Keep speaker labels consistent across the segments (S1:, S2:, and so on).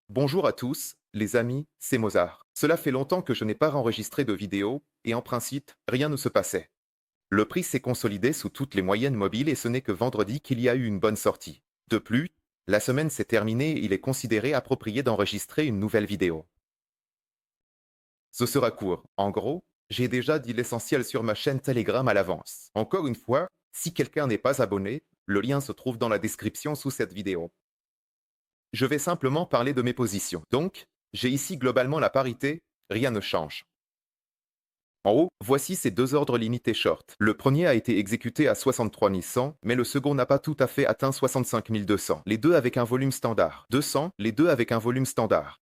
S1: Bonjour à tous, les amis, c'est Mozart. Cela fait longtemps que je n'ai pas enregistré de vidéo, et en principe, rien ne se passait. Le prix s'est consolidé sous toutes les moyennes mobiles et ce n'est que vendredi qu'il y a eu une bonne sortie. De plus, la semaine s'est terminée et il est considéré approprié d'enregistrer une nouvelle vidéo. Ce sera court. En gros, j'ai déjà dit l'essentiel sur ma chaîne Telegram à l'avance. Encore une fois, si quelqu'un n'est pas abonné, le lien se trouve dans la description sous cette vidéo. Je vais simplement parler de mes positions. Donc, j'ai ici globalement la parité, rien ne change. En haut, voici ces deux ordres limités short. Le premier a été exécuté à 63 100, mais le second n'a pas tout à fait atteint 65 200. Les deux avec un volume standard. 200, les deux avec un volume standard.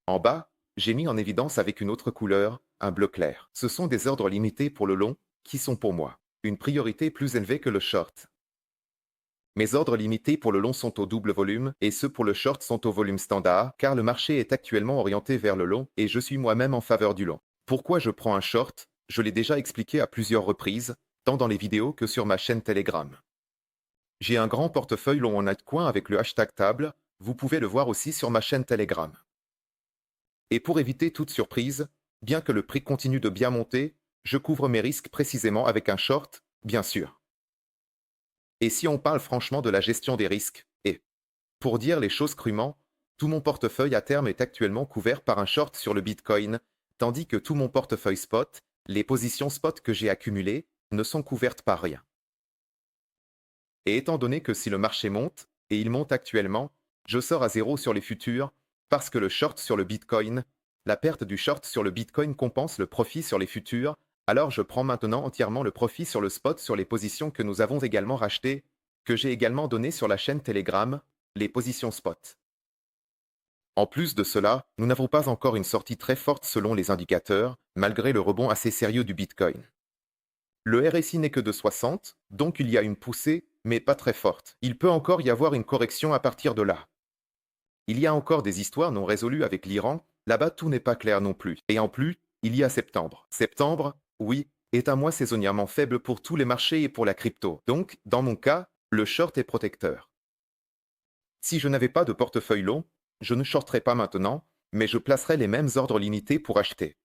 S1: En bas, j'ai mis en évidence avec une autre couleur, un bleu clair. Ce sont des ordres limités pour le long, qui sont pour moi une priorité plus élevée que le short. Mes ordres limités pour le long sont au double volume et ceux pour le short sont au volume standard car le marché est actuellement orienté vers le long et je suis moi-même en faveur du long. Pourquoi je prends un short? Je l'ai déjà expliqué à plusieurs reprises, tant dans les vidéos que sur ma chaîne Telegram. J'ai un grand portefeuille long en altcoin avec le hashtag table, vous pouvez le voir aussi sur ma chaîne Telegram. Et pour éviter toute surprise, bien que le prix continue de bien monter, je couvre mes risques précisément avec un short, bien sûr. Et si on parle franchement de la gestion des risques, et pour dire les choses crûment, tout mon portefeuille à terme est actuellement couvert par un short sur le Bitcoin, tandis que tout mon portefeuille spot, les positions spot que j'ai accumulées, ne sont couvertes par rien. Et étant donné que si le marché monte, et il monte actuellement, je sors à zéro sur les futurs, parce que le short sur le Bitcoin, la perte du short sur le Bitcoin compense le profit sur les futurs, alors je prends maintenant entièrement le profit sur le spot sur les positions que nous avons également rachetées, que j'ai également données sur la chaîne Telegram, les positions spot. En plus de cela, nous n'avons pas encore une sortie très forte selon les indicateurs, malgré le rebond assez sérieux du Bitcoin. Le RSI n'est que de 60, donc il y a une poussée, mais pas très forte. Il peut encore y avoir une correction à partir de là. Il y a encore des histoires non résolues avec l'Iran, là-bas tout n'est pas clair non plus. Et en plus, il y a septembre. Septembre, oui, est un mois saisonnièrement faible pour tous les marchés et pour la crypto. Donc, dans mon cas, le short est protecteur. Si je n'avais pas de portefeuille long, je ne shorterais pas maintenant, mais je placerais les mêmes ordres limités pour acheter.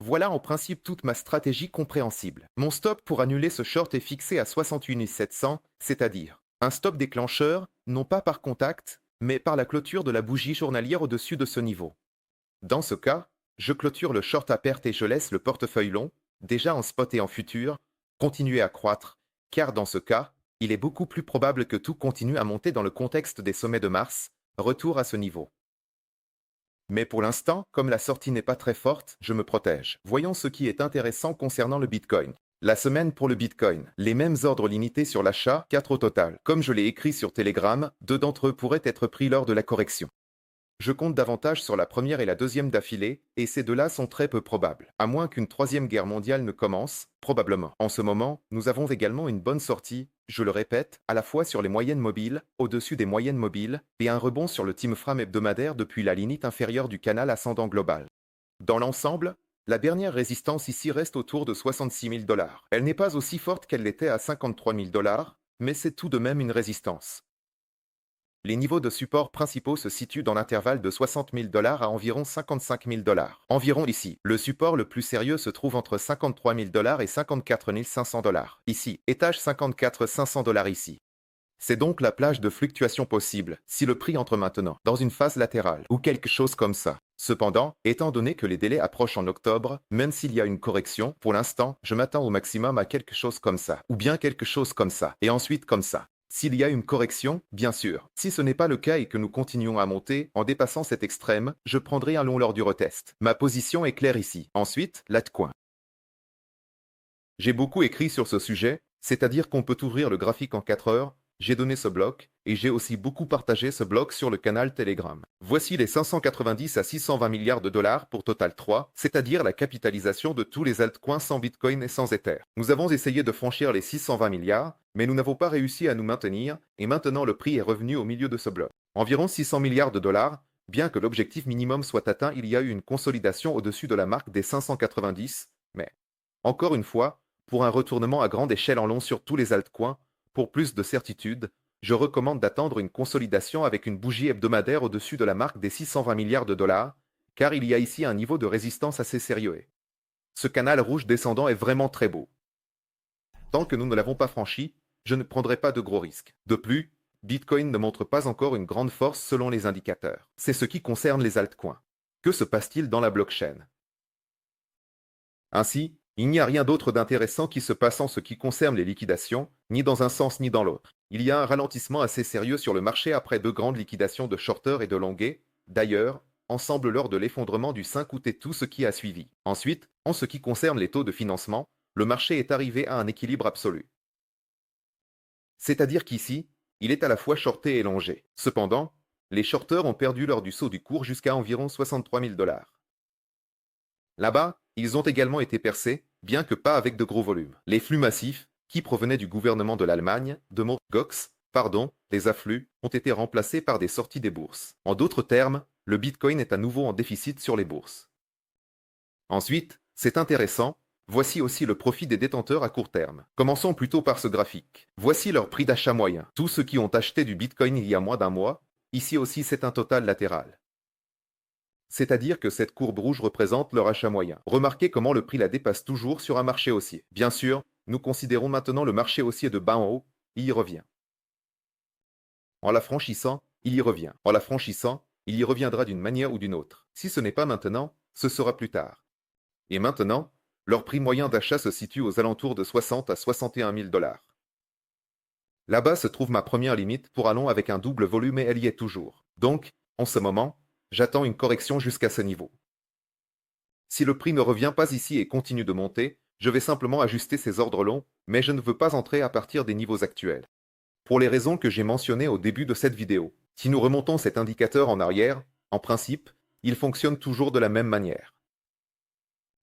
S1: Voilà en principe toute ma stratégie compréhensible. Mon stop pour annuler ce short est fixé à 68 700, c'est-à-dire un stop déclencheur, non pas par contact, mais par la clôture de la bougie journalière au-dessus de ce niveau. Dans ce cas, je clôture le short à perte et je laisse le portefeuille long, déjà en spot et en futur, continuer à croître, car dans ce cas, il est beaucoup plus probable que tout continue à monter dans le contexte des sommets de mars, retour à ce niveau. Mais pour l'instant, comme la sortie n'est pas très forte, je me protège. Voyons ce qui est intéressant concernant le Bitcoin. La semaine pour le Bitcoin. Les mêmes ordres limités sur l'achat, 4 au total. Comme je l'ai écrit sur Telegram, 2 d'entre eux pourraient être pris lors de la correction. Je compte davantage sur la première et la deuxième d'affilée, et ces deux-là sont très peu probables. À moins qu'une troisième guerre mondiale ne commence, probablement. En ce moment, nous avons également une bonne sortie, je le répète, à la fois sur les moyennes mobiles, au-dessus des moyennes mobiles, et un rebond sur le time frame hebdomadaire depuis la limite inférieure du canal ascendant global. Dans l'ensemble, la dernière résistance ici reste autour de 66 000 $. Elle n'est pas aussi forte qu'elle l'était à 53 000 $, mais c'est tout de même une résistance. Les niveaux de support principaux se situent dans l'intervalle de 60 000 $ à environ 55 000 $. Environ ici. Le support le plus sérieux se trouve entre 53 000 $ et 54 500 $. Ici. Étage 54 500 $ ici. C'est donc la plage de fluctuations possible, si le prix entre maintenant dans une phase latérale ou quelque chose comme ça. Cependant, étant donné que les délais approchent en octobre, même s'il y a une correction, pour l'instant, je m'attends au maximum à quelque chose comme ça, ou bien quelque chose comme ça, et ensuite comme ça. S'il y a une correction, bien sûr. Si ce n'est pas le cas et que nous continuons à monter, en dépassant cet extrême, je prendrai un long lors du retest. Ma position est claire ici. Ensuite, l'altcoin. J'ai beaucoup écrit sur ce sujet, c'est-à-dire qu'on peut ouvrir le graphique en 4 heures, j'ai donné ce bloc, et j'ai aussi beaucoup partagé ce bloc sur le canal Telegram. Voici les 590 à 620 milliards de dollars pour Total 3, c'est-à-dire la capitalisation de tous les altcoins sans Bitcoin et sans Ether. Nous avons essayé de franchir les 620 milliards, mais nous n'avons pas réussi à nous maintenir, et maintenant le prix est revenu au milieu de ce bloc. Environ 600 milliards de dollars, bien que l'objectif minimum soit atteint, il y a eu une consolidation au-dessus de la marque des 590, mais, encore une fois, pour un retournement à grande échelle en long sur tous les altcoins, pour plus de certitude, je recommande d'attendre une consolidation avec une bougie hebdomadaire au-dessus de la marque des 620 milliards de dollars, car il y a ici un niveau de résistance assez sérieux. Ce canal rouge descendant est vraiment très beau. Tant que nous ne l'avons pas franchi, je ne prendrai pas de gros risques. De plus, Bitcoin ne montre pas encore une grande force selon les indicateurs. C'est ce qui concerne les altcoins. Que se passe-t-il dans la blockchain? Ainsi, il n'y a rien d'autre d'intéressant qui se passe en ce qui concerne les liquidations, ni dans un sens ni dans l'autre. Il y a un ralentissement assez sérieux sur le marché après deux grandes liquidations de shorters et de longués, d'ailleurs, ensemble lors de l'effondrement du 5 août et tout ce qui a suivi. Ensuite, en ce qui concerne les taux de financement, le marché est arrivé à un équilibre absolu. C'est-à-dire qu'ici, il est à la fois shorté et longé. Cependant, les shorters ont perdu lors du saut du cours jusqu'à environ 63 000 dollars. Là-bas, ils ont également été percés, bien que pas avec de gros volumes. Les flux massifs, qui provenaient du gouvernement de l'Allemagne, les afflux, ont été remplacés par des sorties des bourses. En d'autres termes, le Bitcoin est à nouveau en déficit sur les bourses. Ensuite, c'est intéressant, voici aussi le profit des détenteurs à court terme. Commençons plutôt par ce graphique. Voici leur prix d'achat moyen. Tous ceux qui ont acheté du Bitcoin il y a moins d'un mois, ici aussi c'est un total latéral. C'est-à-dire que cette courbe rouge représente leur achat moyen. Remarquez comment le prix la dépasse toujours sur un marché haussier. Bien sûr, nous considérons maintenant le marché haussier de bas en haut, il y revient. En la franchissant, il y revient. En la franchissant, il y reviendra d'une manière ou d'une autre. Si ce n'est pas maintenant, ce sera plus tard. Et maintenant, leur prix moyen d'achat se situe aux alentours de 60 à 61 000 dollars. Là-bas se trouve ma première limite pour allons avec un double volume et elle y est toujours. Donc, en ce moment, j'attends une correction jusqu'à ce niveau. Si le prix ne revient pas ici et continue de monter, je vais simplement ajuster ces ordres longs, mais je ne veux pas entrer à partir des niveaux actuels. Pour les raisons que j'ai mentionnées au début de cette vidéo, si nous remontons cet indicateur en arrière, en principe, il fonctionne toujours de la même manière.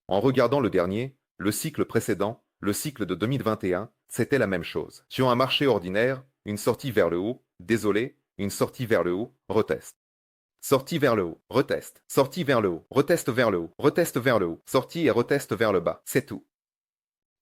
S1: En regardant le dernier, le cycle précédent, le cycle de 2021, c'était la même chose. Sur un marché ordinaire, une sortie vers le haut, une sortie vers le haut, retest. Sortie vers le haut, retest. Sortie vers le haut, retest vers le haut, retest vers le haut, sortie et retest vers le bas, c'est tout.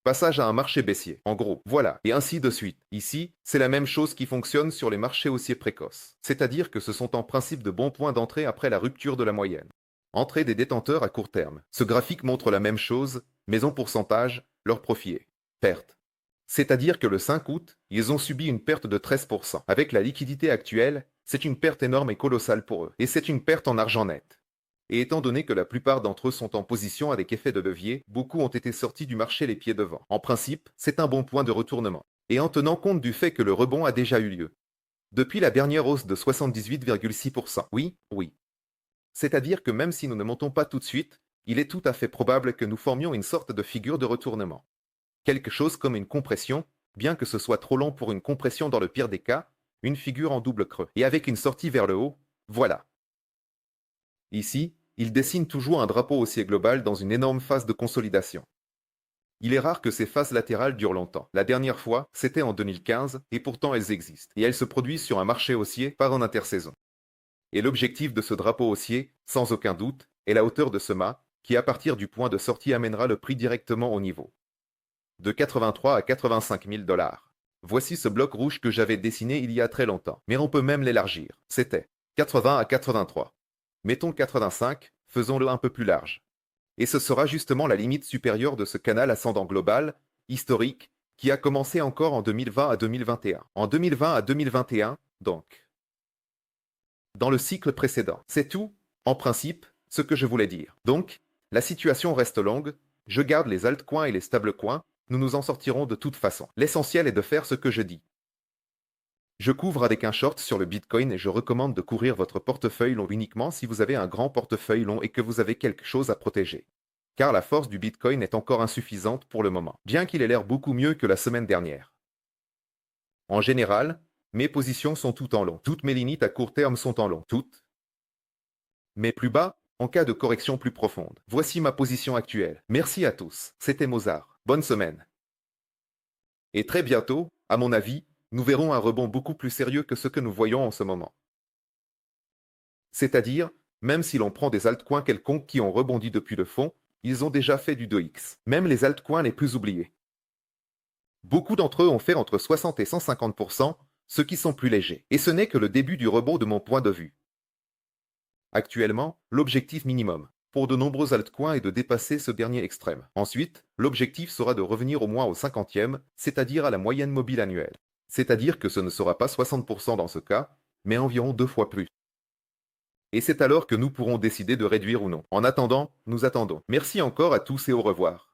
S1: Passage à un marché baissier, en gros, voilà, et ainsi de suite. Ici, c'est la même chose qui fonctionne sur les marchés haussiers précoces. C'est-à-dire que ce sont en principe de bons points d'entrée après la rupture de la moyenne. Entrée des détenteurs à court terme. Ce graphique montre la même chose, mais en pourcentage, leur profit est perte. C'est-à-dire que le 5 août, ils ont subi une perte de 13%. Avec la liquidité actuelle, c'est une perte énorme et colossale pour eux. Et c'est une perte en argent net. Et étant donné que la plupart d'entre eux sont en position avec effet de levier, beaucoup ont été sortis du marché les pieds devant. En principe, c'est un bon point de retournement. Et en tenant compte du fait que le rebond a déjà eu lieu. Depuis la dernière hausse de 78,6%. Oui, oui. C'est-à-dire que même si nous ne montons pas tout de suite, il est tout à fait probable que nous formions une sorte de figure de retournement. Quelque chose comme une compression, bien que ce soit trop long pour une compression dans le pire des cas, une figure en double creux. Et avec une sortie vers le haut, voilà. Ici, il dessine toujours un drapeau haussier global dans une énorme phase de consolidation. Il est rare que ces phases latérales durent longtemps. La dernière fois, c'était en 2015, et pourtant elles existent. Et elles se produisent sur un marché haussier, pas en intersaison. Et l'objectif de ce drapeau haussier, sans aucun doute, est la hauteur de ce mât, qui à partir du point de sortie amènera le prix directement au niveau de 83 à 85 000 dollars. Voici ce bloc rouge que j'avais dessiné il y a très longtemps, mais on peut même l'élargir. C'était 80 à 83. Mettons 85, faisons-le un peu plus large. Et ce sera justement la limite supérieure de ce canal ascendant global, historique, qui a commencé encore en 2020 à 2021. En 2020 à 2021, donc. Dans le cycle précédent. C'est tout, en principe, ce que je voulais dire. Donc, la situation reste longue, je garde les altcoins et les stablecoins, nous nous en sortirons de toute façon. L'essentiel est de faire ce que je dis. Je couvre avec un short sur le Bitcoin et je recommande de couvrir votre portefeuille long uniquement si vous avez un grand portefeuille long et que vous avez quelque chose à protéger. Car la force du Bitcoin est encore insuffisante pour le moment, bien qu'il ait l'air beaucoup mieux que la semaine dernière. En général, mes positions sont toutes en long. Toutes mes limites à court terme sont en long. Toutes. Mais plus bas, en cas de correction plus profonde. Voici ma position actuelle. Merci à tous. C'était Mozart. Bonne semaine. Et très bientôt, à mon avis, nous verrons un rebond beaucoup plus sérieux que ce que nous voyons en ce moment. C'est-à-dire, même si l'on prend des altcoins quelconques qui ont rebondi depuis le fond, ils ont déjà fait du 2x. Même les altcoins les plus oubliés. Beaucoup d'entre eux ont fait entre 60 et 150%, ceux qui sont plus légers. Et ce n'est que le début du rebond de mon point de vue. Actuellement, l'objectif minimum pour de nombreux altcoins est de dépasser ce dernier extrême. Ensuite, l'objectif sera de revenir au moins au 50e, c'est-à-dire à la moyenne mobile annuelle. C'est-à-dire que ce ne sera pas 60% dans ce cas, mais environ 2 fois plus. Et c'est alors que nous pourrons décider de réduire ou non. En attendant, nous attendons. Merci encore à tous et au revoir.